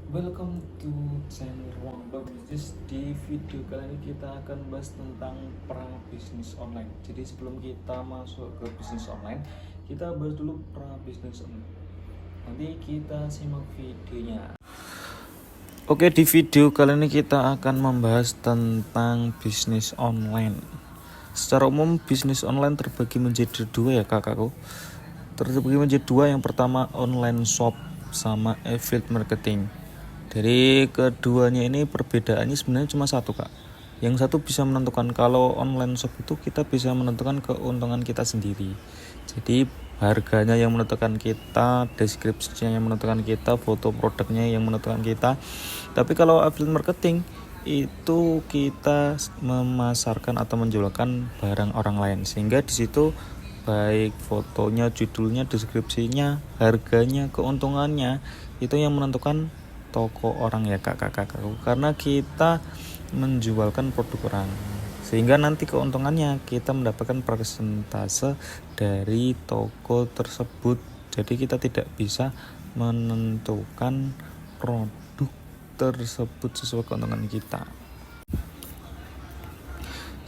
Welcome to channel Ruang Blog Bisnis. Di video kali ini kita akan bahas tentang pra bisnis online. Jadi sebelum kita masuk ke bisnis online, kita bahas dulu pra bisnis online. Nanti kita simak videonya. Oke, di video kali ini kita akan membahas tentang bisnis online. Secara umum bisnis online terbagi menjadi dua ya kakakku. Terbagi menjadi dua, yang pertama online shop sama affiliate marketing. Dari keduanya ini perbedaannya sebenarnya cuma satu kak. Yang satu bisa menentukan, kalau online shop itu kita bisa menentukan keuntungan kita sendiri. Jadi harganya yang menentukan kita, deskripsinya yang menentukan kita, foto produknya yang menentukan kita. Tapi kalau affiliate marketing itu kita memasarkan atau menjualkan barang orang lain, sehingga di situ baik fotonya, judulnya, deskripsinya, harganya, keuntungannya itu yang menentukan toko orang ya kakak-kakakku, karena kita menjualkan produk orang, sehingga nanti keuntungannya kita mendapatkan persentase dari toko tersebut. Jadi kita tidak bisa menentukan produk tersebut sesuai keuntungan kita.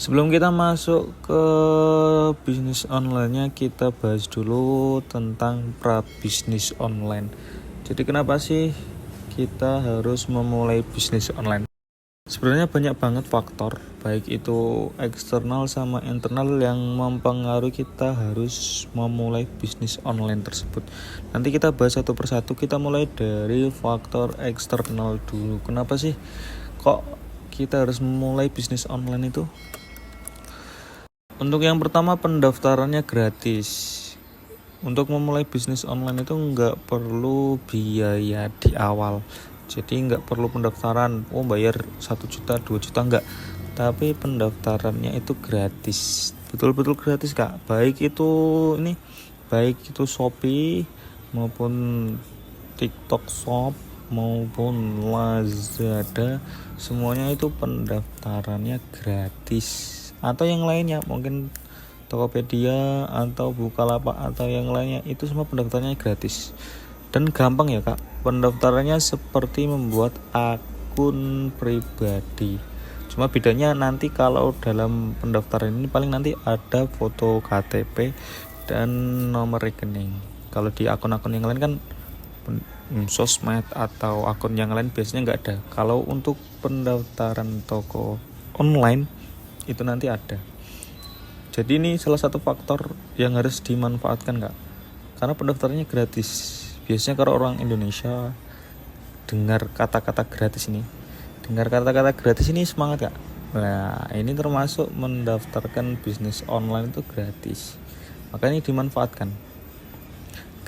Sebelum kita masuk ke bisnis online-nya, kita bahas dulu tentang pra bisnis online. Jadi kenapa sih kita harus memulai bisnis online? Sebenarnya banyak banget faktor, baik itu eksternal sama internal, yang mempengaruhi kita harus memulai bisnis online tersebut. Nanti kita bahas satu persatu. Kita mulai dari faktor eksternal dulu. Kenapa sih kok kita harus memulai bisnis online itu? Untuk yang pertama, pendaftarannya gratis. Untuk memulai bisnis online itu nggak perlu biaya di awal, jadi nggak perlu pendaftaran, bayar 1 juta 2 juta, nggak. Tapi pendaftarannya itu gratis, betul-betul gratis kak. Baik itu Shopee maupun TikTok Shop maupun Lazada, semuanya itu pendaftarannya gratis. Atau yang lainnya mungkin Tokopedia atau Bukalapak atau yang lainnya, itu semua pendaftarannya gratis dan gampang ya kak. Pendaftarannya seperti membuat akun pribadi, cuma bedanya nanti kalau dalam pendaftaran ini paling nanti ada foto KTP dan nomor rekening. Kalau di akun-akun yang lain kan sosmed atau akun yang lain biasanya nggak ada. Kalau untuk pendaftaran toko online itu nanti ada. Jadi ini salah satu faktor yang harus dimanfaatkan kak, karena pendaftarannya gratis. Biasanya kalau orang Indonesia dengar kata-kata gratis ini semangat kak. Nah ini termasuk mendaftarkan bisnis online itu gratis, makanya dimanfaatkan.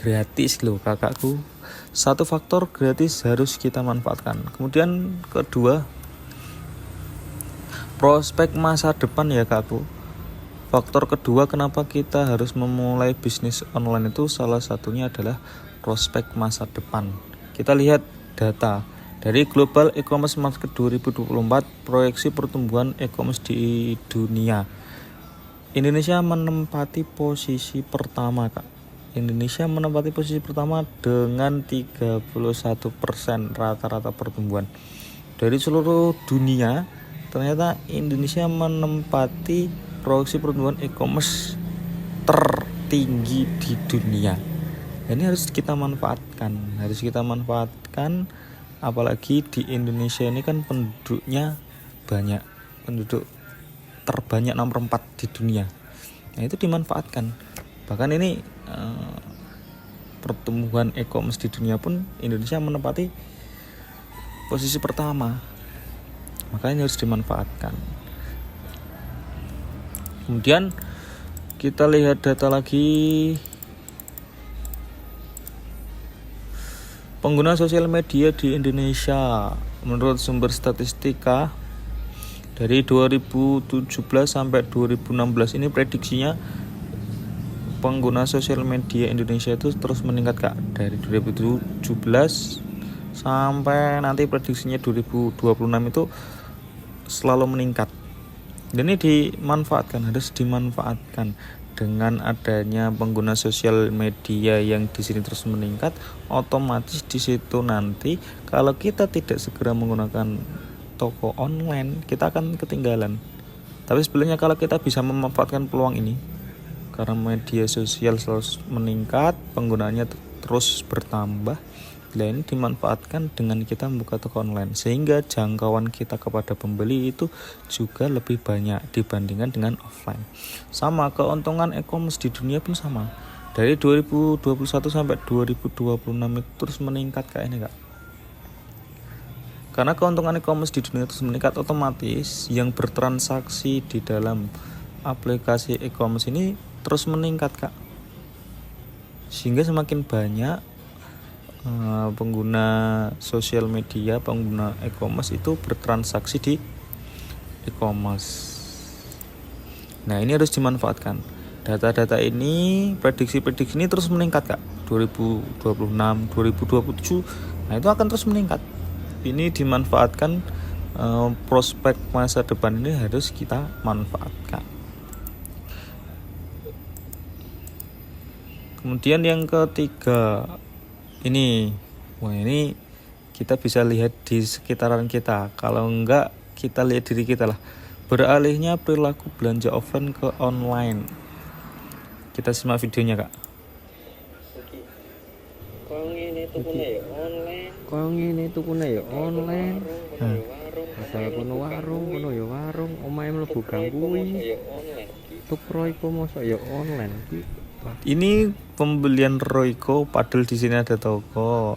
Gratis loh kakakku, satu faktor gratis harus kita manfaatkan. Kemudian kedua, prospek masa depan ya kakakku. Faktor kedua kenapa kita harus memulai bisnis online itu salah satunya adalah prospek masa depan. Kita lihat data dari Global E-commerce Market 2024, proyeksi pertumbuhan e-commerce di dunia. Indonesia menempati posisi pertama kak. Indonesia menempati posisi pertama dengan 31% rata-rata pertumbuhan. Dari seluruh dunia, ternyata Indonesia menempati proyeksi pertumbuhan e-commerce tertinggi di dunia. Ini harus kita manfaatkan, apalagi di Indonesia ini kan penduduknya banyak, penduduk terbanyak nomor 4 di dunia. Nah itu dimanfaatkan. Bahkan ini pertumbuhan e-commerce di dunia pun Indonesia menempati posisi pertama, makanya harus dimanfaatkan. Kemudian kita lihat data lagi, pengguna sosial media di Indonesia. Menurut sumber statistika dari 2017 sampai 2016, ini prediksinya pengguna sosial media Indonesia itu terus meningkat kak. Dari 2017 sampai nanti prediksinya 2026 itu selalu meningkat. Dan ini harus dimanfaatkan dengan adanya pengguna sosial media yang di sini terus meningkat, otomatis di situ nanti kalau kita tidak segera menggunakan toko online, kita akan ketinggalan. Tapi sebenarnya kalau kita bisa memanfaatkan peluang ini, karena media sosial terus meningkat, penggunaannya terus bertambah, nah ini dimanfaatkan dengan kita membuka toko online, sehingga jangkauan kita kepada pembeli itu juga lebih banyak dibandingkan dengan offline. Sama keuntungan e-commerce di dunia pun sama. Dari 2021 sampai 2026 itu terus meningkat kayak ini Kak. Karena keuntungan e-commerce di dunia terus meningkat, otomatis yang bertransaksi di dalam aplikasi e-commerce ini terus meningkat Kak. Sehingga semakin banyak pengguna sosial media, pengguna e-commerce itu bertransaksi di e-commerce. Nah ini harus dimanfaatkan. Data-data ini, prediksi-prediksi ini terus meningkat Kak. 2026, 2027, nah itu akan terus meningkat. Ini dimanfaatkan, prospek masa depan ini harus kita manfaatkan. Kemudian yang ketiga, ini kita bisa lihat di sekitaran kita. Kalau enggak, kita lihat diri kita lah. Beralihnya perilaku belanja offline ke online. Kita simak videonya Kak. Kong ini tukune ya online. Asal kono warung, omahe mlebu gang kuwi. Tukro iku mosok ya online iki. Ini pembelian Royco, padahal di sini ada toko,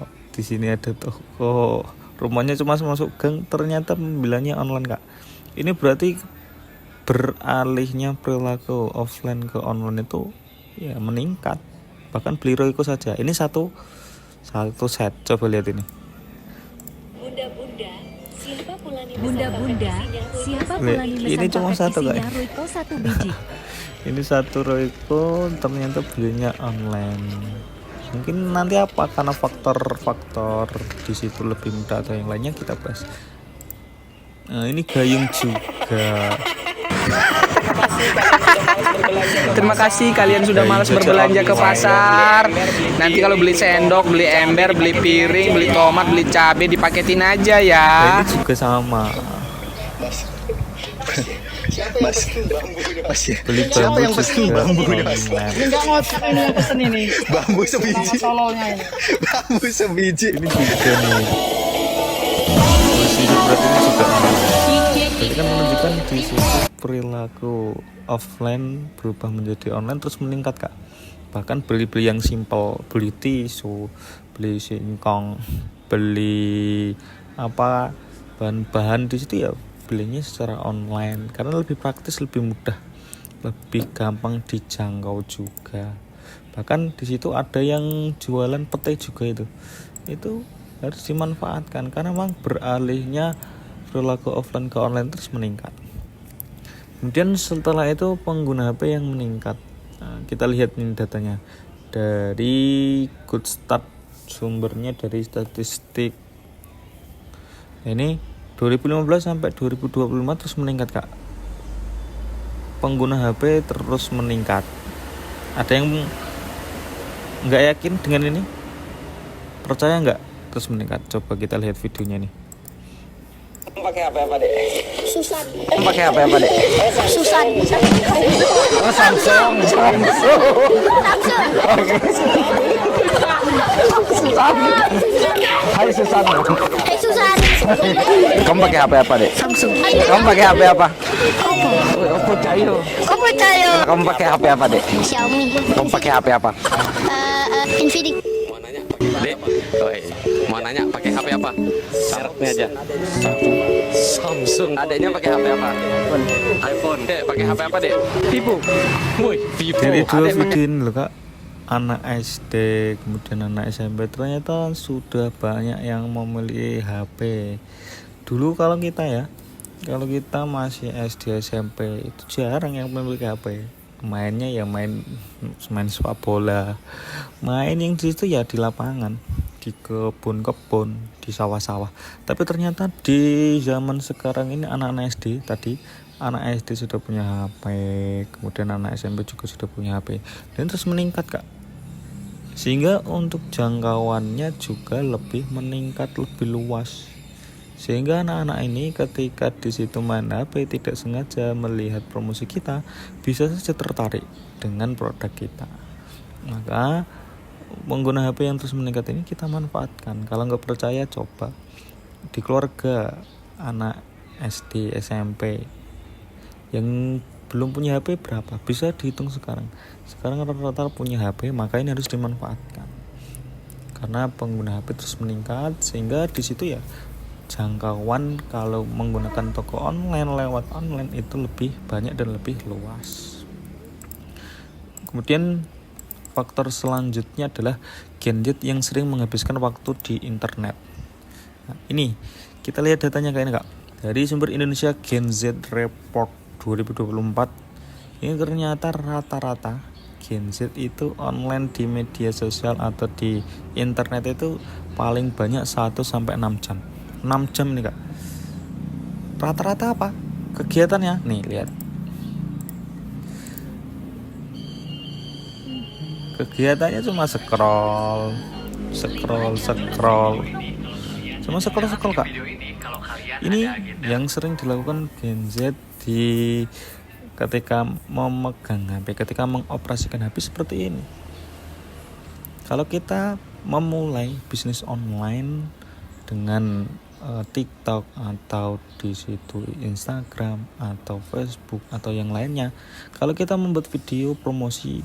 rumahnya cuma masuk gang, ternyata pembeliannya online Kak. Ini berarti beralihnya perilaku offline ke online itu ya meningkat. Bahkan beli Royco saja, ini satu set, coba lihat ini. Bunda, siapa pulani ini cuma satu Kak. Royco 1 biji. Ini satu Royco ternyata belinya online. Mungkin nanti apa, karena faktor di situ lebih mudah atau yang lainnya kita bahas. Nah, ini gayung juga. Terima kasih kalian sudah malas berbelanja ke pasar. Nanti kalau beli sendok, beli ember, beli piring, beli tomat, beli cabai dipaketin aja ya. Nah, ini juga sama. Mas, Beli siapa yang pesen bambu online. Enggak ngocak ini yang pesen ini. bambu sebiji. Solonya ini. Bambu sebiji. Ini juga nih. Posisi berarti ini juga online. Jadi kan menunjukkan di situ perilaku offline berubah menjadi online terus meningkat Kak. Bahkan beli yang simpel, beli tisu, beli singkong, beli bahan-bahan di situ ya belinya secara online karena lebih praktis, lebih mudah, lebih gampang dijangkau juga. Bahkan di situ ada yang jualan pete juga, itu harus dimanfaatkan karena memang beralihnya perilaku offline ke online terus meningkat. Kemudian setelah itu pengguna HP yang meningkat. Nah, kita lihat nih datanya dari Good Start, sumbernya dari statistik. Ini 2015 sampai 2025 terus meningkat Kak. Pengguna HP terus meningkat. Ada yang nggak yakin dengan ini? Percaya nggak terus meningkat? Coba kita lihat videonya nih. Pakai HP apa Dek? Susan. Pakai HP apa Dek? Susan. Oh, Samsung. Hai Susan. Hai Susan. Kamu pakai HP apa Dek? Samsung. Kamu pakai HP apa? Oppo Cayo. Oppo Cayo. Kamu pakai HP apa Dek? Xiaomi. Kamu pakai HP apa? Infinix. Dek, mau nanya pakai HP apa? Syaratnya aja. Samsung. Adeknya pakai HP apa? iPhone. Dek, pakai HP apa, Dek? Vivo. Woi, Vivo. Dari dua Adek video ini loh Kak, anak SD kemudian anak SMP ternyata sudah banyak yang memilih HP. Dulu kalau kita masih SD SMP itu jarang yang memiliki HP. Mainnya ya main sepak bola, main yang di situ ya di lapangan, di kebun-kebun, di sawah-sawah. Tapi ternyata di zaman sekarang ini anak-anak SD tadi anak SD sudah punya HP, kemudian anak SMP juga sudah punya HP, dan terus meningkat Kak. Sehingga untuk jangkauannya juga lebih meningkat, lebih luas. Sehingga anak-anak ini ketika di situ main HP tidak sengaja melihat promosi kita, bisa saja tertarik dengan produk kita. Maka pengguna HP yang terus meningkat ini kita manfaatkan. Kalau nggak percaya coba di keluarga anak SD, SMP yang belum punya HP berapa, bisa dihitung sekarang. Sekarang rata-rata punya HP, maka ini harus dimanfaatkan. Karena pengguna HP terus meningkat, sehingga di situ ya jangkauan kalau menggunakan toko online lewat online itu lebih banyak dan lebih luas. Kemudian faktor selanjutnya adalah Gen Z yang sering menghabiskan waktu di internet. Nah, ini kita lihat datanya kayak ini Kak. Dari sumber Indonesia Gen Z Report 2024, ini ternyata rata-rata Gen Z itu online di media sosial atau di internet itu paling banyak 1-6 jam. 6 jam nih Kak. Rata-rata apa kegiatannya? Nih lihat. Kegiatannya cuma scroll. Cuma scroll Kak. Ini yang sering dilakukan Gen Z di ketika memegang HP, ketika mengoperasikan HP seperti ini. Kalau kita memulai bisnis online dengan TikTok atau di situ Instagram atau Facebook atau yang lainnya, kalau kita membuat video promosi,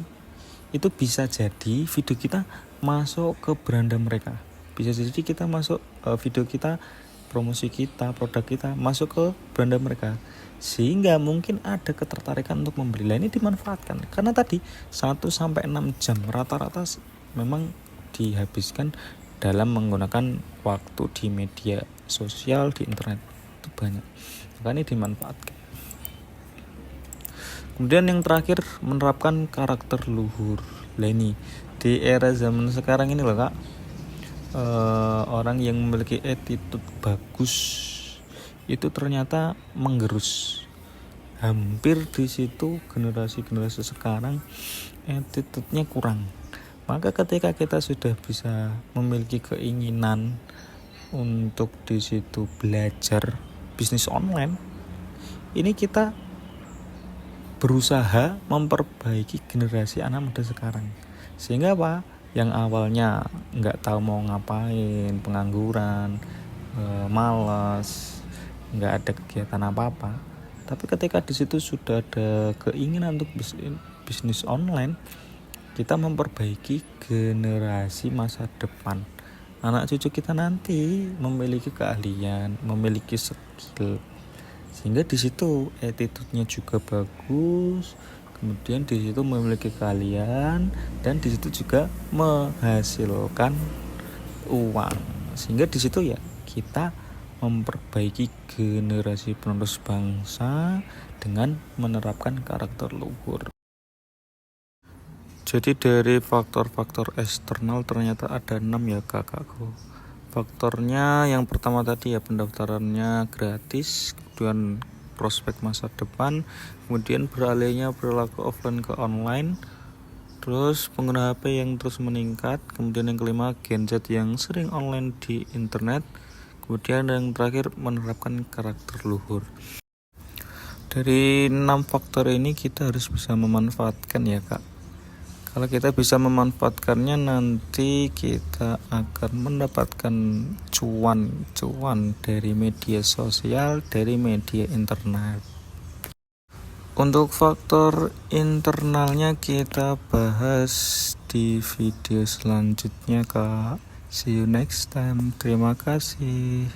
itu bisa jadi video kita masuk ke beranda mereka, bisa jadi kita masuk video kita, promosi kita, produk kita masuk ke beranda mereka, sehingga mungkin ada ketertarikan untuk membeli. Ini dimanfaatkan karena tadi 1-6 jam rata-rata memang dihabiskan dalam menggunakan waktu di media sosial, di internet itu banyak, maka ini dimanfaatkan. Kemudian yang terakhir, menerapkan karakter luhur. Ini di era zaman sekarang ini loh Kak, orang yang memiliki attitude bagus itu ternyata menggerus. Hampir di situ generasi sekarang attitude-nya kurang. Maka ketika kita sudah bisa memiliki keinginan untuk di situ belajar bisnis online, ini kita berusaha memperbaiki generasi anak muda sekarang. Sehingga apa? Yang awalnya nggak tahu mau ngapain, pengangguran, malas, nggak ada kegiatan apa-apa. Tapi ketika di situ sudah ada keinginan untuk bisnis online, kita memperbaiki generasi masa depan. Anak cucu kita nanti memiliki keahlian, memiliki skill, sehingga di situ attitude-nya juga bagus. Kemudian di situ memiliki keahlian dan di situ juga menghasilkan uang. Sehingga di situ ya kita memperbaiki generasi penerus bangsa dengan menerapkan karakter luhur. Jadi dari faktor-faktor eksternal ternyata ada 6 ya kakakku. Faktornya yang pertama tadi ya, pendaftarannya gratis, kemudian prospek masa depan, kemudian beralihnya perilaku offline ke online, terus pengguna HP yang terus meningkat, kemudian yang kelima Gen Z yang sering online di internet, kemudian yang terakhir menerapkan karakter luhur. Dari 6 faktor ini kita harus bisa memanfaatkan ya Kak. Kalau kita bisa memanfaatkannya, nanti kita akan mendapatkan cuan dari media sosial, dari media internet. Untuk faktor internalnya kita bahas di video selanjutnya Kak. See you next time. Terima kasih.